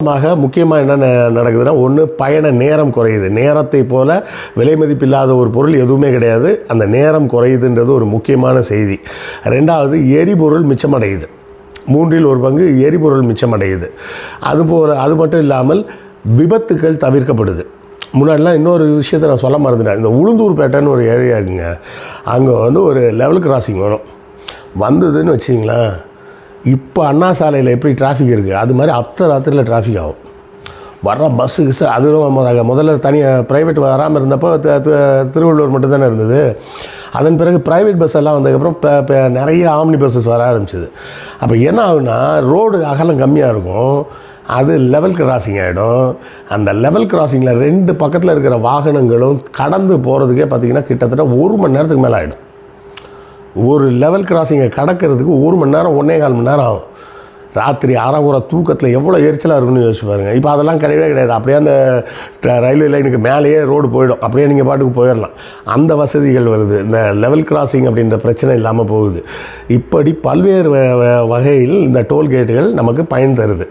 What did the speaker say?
முக்கியமாக என்ன நடக்குதுன்னா, ஒன்று பயண நேரம் குறையுது. நேரத்தை போல விலை மதிப்பில்லாத ஒரு பொருள் எதுவுமே கிடையாது. அந்த நேரம் குறையுதுன்றது ஒரு முக்கியமான செய்தி. ரெண்டாவது, எரிபொருள் மிச்சமடையுது. 1/3 எரிபொருள் மிச்சமடையுது. அது மட்டும் இல்லாமல் விபத்துக்கள் தவிர்க்கப்படுது. முன்னாடிலாம் இன்னொரு விஷயத்தை நான் சொல்ல மறந்துட்டேன். இந்த உளுந்தூர்பேட்டைன்னு ஒரு ஏரியா இருக்குங்க. அங்கே ஒரு லெவல் கிராசிங் வந்ததுன்னு வச்சிங்களேன். இப்போ அண்ணா சாலையில் எப்படி டிராஃபிக் இருக்குது, அது மாதிரி ராத்திரியில் டிராஃபிக் ஆகும். வர்ற பஸ்ஸு அதுவும் முதல்ல தனியாக ப்ரைவேட் வராமல் இருந்தப்போ திருவள்ளூர் மட்டும்தானே இருந்தது. அதன் பிறகு ப்ரைவேட் பஸ் எல்லாம் வந்ததுக்கப்புறம் நிறைய ஆம்னி பஸ்ஸஸ் வர ஆரம்பிச்சிது. அப்போ என்ன ஆகுனா, ரோடு அகலம் கம்மியாக இருக்கும், அது லெவல் கிராசிங் ஆகிடும். அந்த லெவல் கிராசிங்கில் 2 பக்கத்தில் இருக்கிற வாகனங்களும் கடந்து போகிறதுக்கே பார்த்திங்கன்னா கிட்டத்தட்ட 1 மணி நேரத்துக்கு மேலே ஆகிடும். ஒரு லெவல் கிராசிங்கை கடக்கிறதுக்கு 1 மணி நேரம் 1.25 மணி நேரம் ஆகும். ராத்திரி அரைகுறை தூக்கத்தில் எவ்வளோ எரிச்சலாக இருக்குன்னு யோசிச்சு பாருங்கள். இப்போ அதெல்லாம் கிடையாது. அப்படியே அந்த ரயில்வே லைனுக்கு மேலேயே ரோடு போயிடும். அப்படியே நீங்கள் பாட்டுக்கு போயிடலாம். அந்த வசதிகள் வருது. இந்த லெவல் கிராசிங் அப்படின்ற பிரச்சனை இல்லாமல் போகுது. இப்படி பல்வேறு வகையில் இந்த டோல்கேட்டுகள் நமக்கு பயன் தருது.